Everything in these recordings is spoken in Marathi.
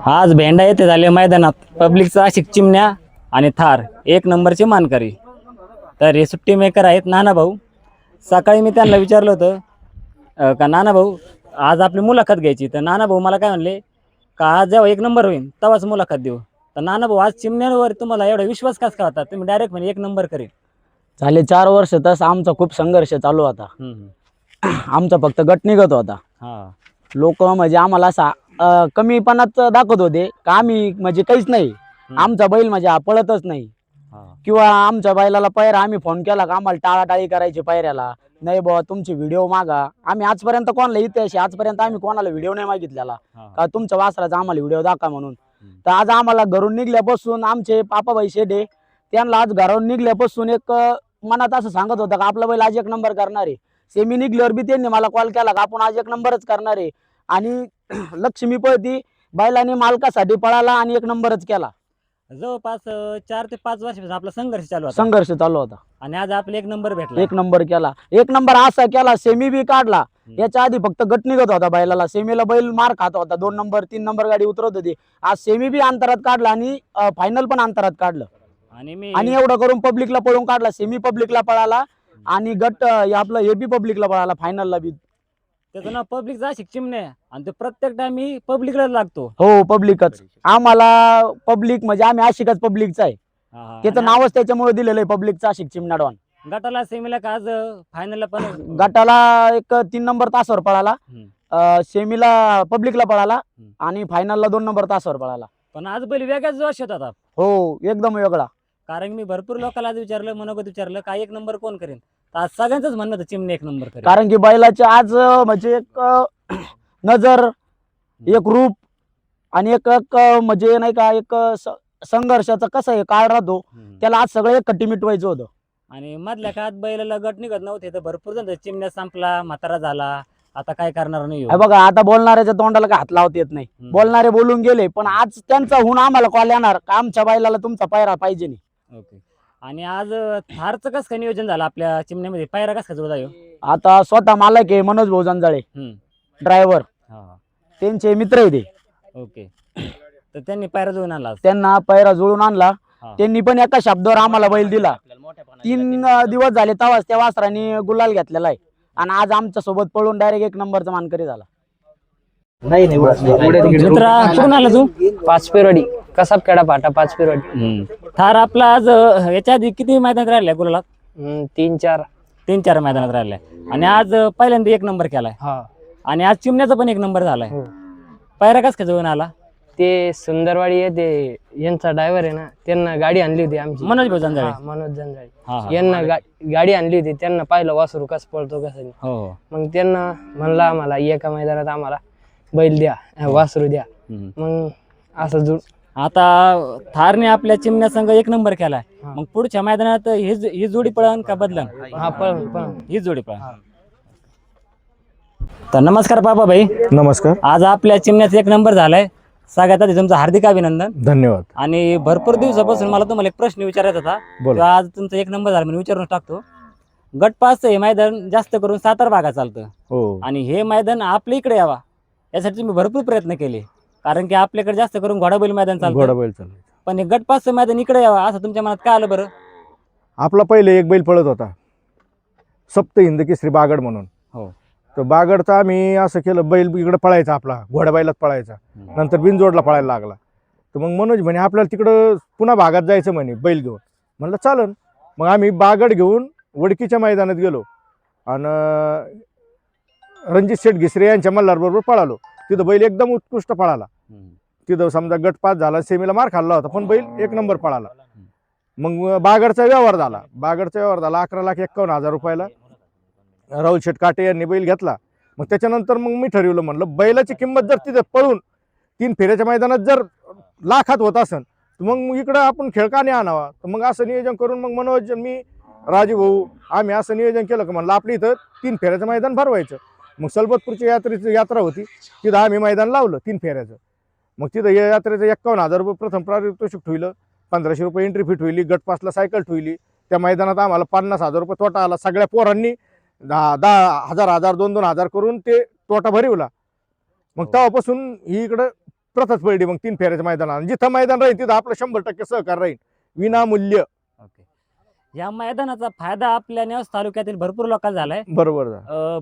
आज भेंडा येथे झाले मैदानात पब्लिकचा आशिक चिमण्या आणि थार एक नंबरचे मानकरी. तर हे सुट्टी मेकर आहेत नाना भाऊ. सकाळी मी त्यांना विचारलं होतं का नाना भाऊ आज आपली मुलाखत घ्यायची. तर नाना भाऊ मला काय म्हणले का आज जेव्हा एक नंबर होईल तेव्हाच मुलाखत देऊ. तर नाना भाऊ आज चिमण्यांवर तुम्हाला एवढा विश्वास कसा काय होता, तुम्ही डायरेक्ट म्हणजे एक नंबर करेल? झाले 4 वर्ष तस आमचा खूप संघर्ष चालू होता. आमचा फक्त गट निघत होता. हां लोक म्हणजे आम्हाला असा कमीपणात दाखवत होते का आम्ही म्हणजे काहीच नाही. आमचा बैल म्हणजे हा पळतच नाही. किंवा आमच्या बैलाला पायरा आम्ही फोन केला का आम्हाला टाळाटाळी करायची पायऱ्याला. नाही बाबा तुमचे व्हिडिओ मागा. आम्ही आजपर्यंत कोणाला इतिहास आजपर्यंत आम्ही कोणाला व्हिडिओ नाही मागितलेला का तुमच्या वासराचा आम्हाला व्हिडिओ दाखवा म्हणून. तर आज आम्हाला घरून निघल्यापासून आमचे पापाबाई शेडे त्यांना आज घरून निघल्यापासून एक मनात असं सांगत होतं का आपला बैल आज एक नंबर करणार आहे. सेमी निघल्यावर बी त्यांनी मला कॉल केला का आपण आज एक नंबरच करणार आहे. आणि लक्ष्मी पळती बैलाने मालकासाठी पळाला आणि एक नंबरच केला. जवळपास 4 ते 5 वर्षापासून आपला संघर्ष चालू होता संघर्ष चालू होता आणि आज आपला एक नंबर भेटला. एक नंबर केला. एक नंबर असा केला सेमी बी काढला. याच्या आधी फक्त गट निघत होता बैलाला. सेमीला बैल मार खात होता. 2 नंबर 3 नंबर गाडी उतरत होती. आज सेमी बी अंतरात काढला आणि फायनल पण अंतरात काढलं. आणि एवढं करून पब्लिकला पळून काढला. सेमी पब्लिकला पळाला आणि गट आपलं हे बी पब्लिकला पळाला फायनलला बी. त्याचं नाव पब्लिकचा आशिक चिमण्या आणि तो प्रत्येक टाइम मी पब्लिकला लागतो. हो पब्लिकच आम्हाला पब्लिक म्हणजे आम्ही आशिकच पब्लिकचा आहे. त्याचं नावच त्याच्यामुळे दिलेलं आहे पब्लिकचा आशिक चिमणा डॉन. गटाला सेमीला का आज फायनलला पण गटाला एक 3 नंबर तासावर पळाला. सेमीला पब्लिकला पळाला आणि फायनलला 2 नंबर तासावर पळाला. पण आज बैल वेगळ्याच जोशात होता. हो एकदम वेगळा. कारण मी भरपूर लोकांना आज विचारलं मनोगत विचारलं काय एक नंबर कोण करेन. तर आज सगळ्यांचंच म्हणणं होतं चिमणे एक नंबर करेल. कारण की बैलाचे आज म्हणजे एक नजर एक रूप आणि एक म्हणजे नाही का एक संघर्षाचा कसा आहे काळ राहतो त्याला आज सगळं एक कट्टी मिटवायचं होतं. आणि मधल्या काळात बैलाला गट निघत नव्हते तर भरपूर जण चिमण्या संपला म्हातारा झाला आता काय करणार नाही. बघा आता बोलणाऱ्याच्या तोंडाला काय हात लावता येत नाही. बोलणारे बोलून गेले पण आज त्यांचा होऊन आम्हाला कॉल येणार का आमच्या बैलाला तुमचा पायरा पाहिजे नाही. ओके. आणि आज थारचं कसं काय नियोजन झालं आपल्या चिमण्यामध्ये पायरा कसं काय जुळला? आता स्वतः मालक आहे मनोज भाऊ जंजाळे ड्रायव्हर त्यांचे मित्र आहे ते. ओके. तर त्यांनी पायरा जुळून आणला. त्यांना पायरा जुळून आणला. त्यांनी पण एका शब्दावर आम्हाला बैल दिला. 3 दिवस झाले तेव्हाच त्या वासराने गुलाल घेतलेला आहे आणि आज आमच्या सोबत पळून डायरेक्ट एक नंबरचा मानकरी झाला. मित्रा कुठून आला तू? पाचपेरवाडी कसाब खेडा फाटा पाचपेरवाडी. थार आपला आज याच्या आधी किती मैदानात राहिलाय गुलालात? 3-4 मैदानात राहिलाय आणि आज पहिल्यांदा एक नंबर केलाय. आणि आज चिमण्याचा पण एक नंबर झालाय. पायरा कस काय जुळून आला? ते सुंदरवाडी येते यांचा ड्रायव्हर आहे ना त्यांना गाडी आणली होती आमची मनोज भाऊ जंजाळे. मनोज जंजाळे यांना गाडी आणली होती. त्यांना पाहिलं वासरू कसं पळतो कसं नाही. हो. मग त्यांना म्हणलं आम्हाला एका मैदानात आम्हाला बैल द्या वासरू द्या. मग असं आता थारने आपल्या चिमण्या संघ एक नंबर केलाय. मग पुढच्या मैदानात ही जोडी पळण का बदलन? ही जोडी पळण. तर नमस्कार बाबा भाई. नमस्कार. आज आपल्या चिमण्याचा एक नंबर झालाय. सगळ्यात आधी तुमचं हार्दिक अभिनंदन. धन्यवाद. आणि भरपूर दिवसापासून मला तुम्हाला एक प्रश्न विचारायचा होता. आज तुमचा एक नंबर झाला म्हणून विचारून टाकतो. गट 5 हे मैदान जास्त करून सातारा भागात चालतं. हो. आणि हे मैदान आपल्या इकडे यावा यासाठी तुम्ही भरपूर प्रयत्न केले. कारण की आपल्याकडे जास्त करून घोडाबैल मैदान चालतं. पण हे गट 5 मैदान इकडे यावा असं तुमच्या मनात काय आलं बरं? आपला पहिले एक बैल पळत होता सप्त हिंद केसरी बागड म्हणून. हो. तर बागडचा आम्ही असं केलं बैल इकडे पळायचा आपला घोडाबाईलाच पळायचा. नंतर बिनजोडला पळायला लागला. तर मग मनोज म्हणे आपल्याला तिकडं पुन्हा भागात जायचं म्हणे बैल घेऊन. म्हणलं चालन. मग आम्ही बागड घेऊन वडकीच्या मैदानात गेलो आणि रणजित शेठ घिसरे यांच्या मल्हारबरोबर पळालो. तिथं बैल एकदम उत्कृष्ट पळाला. तिथं समजा गट 5 झाला सेमीला मार खाल्ला होता पण बैल एक नंबर पळाला. मग बागडचा व्यवहार झाला. 11,51,000 रुपयाला राहुल शेठ काटे यांनी बैल घेतला. मग त्याच्यानंतर मग मी ठरवलं म्हणलं बैलाची किंमत जर तिथे पळून 3 फेऱ्याच्या मैदानात जर लाखात होत असेल तर मग इकडं आपण खेळ का नाही आणावा. तर मग असं नियोजन करून मग मनोज मी राजू भाऊ आम्ही असं नियोजन केलं की म्हणलं आपली इथं 3 फेऱ्याचं मैदान भरवायचं. मग सलबतपूरची यात्रा होती. तिथं आम्ही मैदान लावलं 3 फेऱ्याचं. मग तिथं या यात्रेचं 51,000 रुपये प्रथम पारितोषिक ठेवलं. 1,500 रुपये एंट्री फी ठेवली. गट 5ला सायकल ठेवली. त्या मैदानात आम्हाला 50,000 रुपये तोटा आला. सगळ्या पोरांनी 10,000 2,000 करून ते तोटा भरवला. मग तेव्हापासून ही इकडं प्रथाच पडली मग 3 फेऱ्याच्या मैदानात. आणि जिथं मैदान राहील तिथं आपलं 100% सहकार राहील विनामूल्य. ओके. या मैदानाचा फायदा आपल्या नेवास तालुक्यातील भरपूर लोकांना झालाय. बरोबर.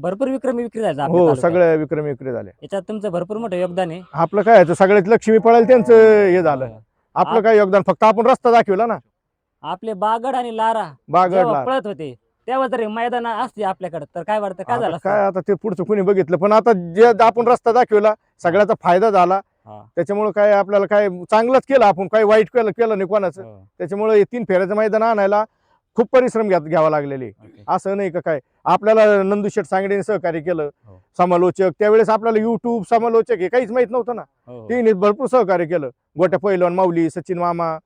भरपूर विक्रमी विक्री झाला आपल्या हो, तालुक्यात. सगळ्या विक्रमी विक्री झाले. याच्यात तुमचं भरपूर मोठं योगदान आहे. आपलं काय आहे, सगळ्यात लक्ष्मी पळायला त्यांचं हे झालं. आपलं काय योगदान, फक्त आपण रस्ता दाखवला ना. आपले बागड आणि लारा बागडला जेव्हा पळत होते तेव्हा जर मैदान असते आपल्याकडे तर काय वाटतं, काय झालं आता काय, आता ते पुढचं कुणी बघितलं, पण आता जे आपण रस्ता दाखवला सगळ्याचा फायदा झाला. हा. त्याच्यामुळे काय आपल्याला काय चांगलंच केलं, आपण काही वाईट केलं नाही कोणाचं. हो. त्याच्यामुळे हे 3 फेऱ्याचं मैदान आणायला खूप परिश्रम घ्यावा लागलेले. ओके. असं नाही का काय, आपल्याला नंदुशेठ सांगडेने सहकार्य केलं. हो. समालोचक त्यावेळेस आपल्याला युट्यूब समालोचक हे काहीच माहित नव्हतं ना. हो. त्यांनी भरपूर सहकार्य केलं. गोट्या पहिलवान माऊली, सचिन मामा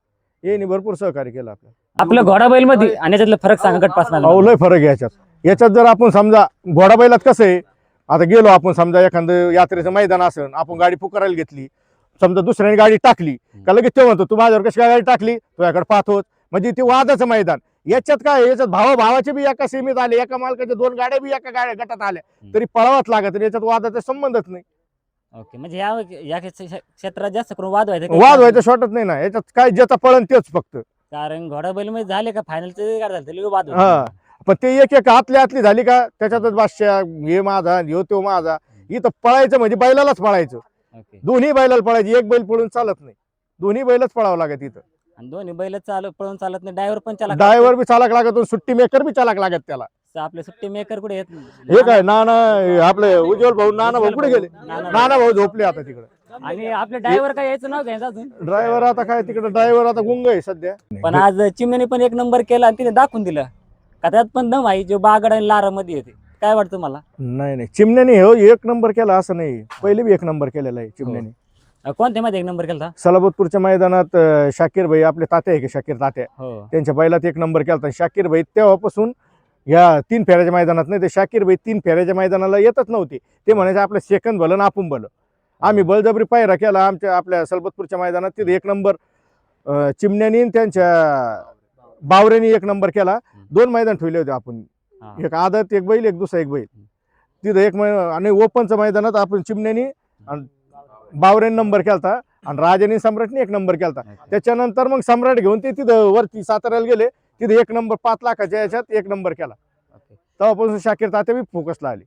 यांनी भरपूर सहकार्य केलं आपल्याला. आपलं घोडाबैल मध्ये आणि याच्यातलं फरक सांगा गटपास अहो, लय फरक आहे याच्यात जर आपण समजा घोडाबैलात कसं आहे, आता गेलो आपण समजा एखादं यात्रेचं मैदान असेल, आपण गाडी पुकारायला घेतली, समजा दुसऱ्याने गाडी टाकली का लगेच ते म्हणतो तू माझ्यावर कशी काय गाडी टाकली, तुझ्याकडे पाहतोच, म्हणजे ते वादाचं मैदान. याच्यात काय, याच्यात भावाचे बी एका सीमेत आले, एका मालकाच्या 2 गाड्या बी एका गटात आल्या तरी पळावाच लागत, आणि याच्यात वादाचा संबंधच नाही. ओके. म्हणजे या क्षेत्रात जास्त करून वाद वाद व्हायचं शॉर्टच नाही ना. याच्यात काय ज्याचा पळण तेच फक्त. कारण घोडाबैल मध्ये झाले का फायनलचे झालं तरी वाद होतो. हा, पण ते एक आतली झाली का त्याच्यातच बादशाह, हे माझा ह्यो तो माझा. इथं पळायचं म्हणजे बैलालाच पळायचं. ओके. दोन्ही बैलाला पळायची, एक बैल पळून चालत नाही, दोन्ही बैलच पळावं लागत. इथं आणि दोन्ही बैल पळून चालत नाही. ड्रायव्हर पण चालक ड्रायव्हर बी चालक लागत, सुट्टी मेकर बी चालक लागत त्याला. आपले सुट्टी मेकर कुठे येत हे काय नाना, आपले उज्ज्वल भाऊ, नाना भाऊ कुठे गेले? नाना भाऊ झोपले आता तिकडे. आणि आपले ड्रायव्हर काय यायचं नाव घ्यायचं अजून. ड्रायव्हर आता काय तिकडे, ड्रायव्हर आता गुंग आहे सध्या. पण आज चिमण्याने पण 1 नंबर केला आणि तिने दाखवून दिलं का त्यात पण दम आहे, जो बागड आणि लारा मध्ये येते. काय वाटतं मला? नाही चिमण्याने हो 1 नंबर केला असं नाही, पहिले बी 1 नंबर केलेला आहे चिमण्याने. कोणत्या मध्ये 1 नंबर केला? सलाबतपूरच्या मैदानात शाकीर भाई, आपले तात्या आहे की शाकीर तात्या, हो. त्यांच्या बैलात 1 नंबर केला. शाकीर भाई तेव्हापासून या 3 फेऱ्याच्या मैदानात नाही, ते शाकीर भाई 3 फेऱ्याच्या मैदानाला येतच नव्हते. ते म्हणायचे आपलं सेकंद भलं ना आपण भलं. आम्ही बळजबरी पायरा केला आपल्या सलबतपूरच्या मैदानात, तिथे 1 नंबर चिमण्यानी त्यांच्या बावऱ्यानी 1 नंबर केला. 2 मैदान ठेवले होते आपण, एक आदत एक बैल, एक दुसरा एक बैल. तिथं आणि ओपनच्या मैदानात आपण चिमण्यानी बावऱ्याने नंबर केलता आणि राजानी सम्राटने 1 नंबर केलता. त्याच्यानंतर मग सम्राट घेऊन ते तिथं वरती साताऱ्याला गेले, तिथे 1 नंबर 5 लाखाच्या याच्यात 1 नंबर केला. तेव्हापासून शाकीर तात्या बी फोकसला आले.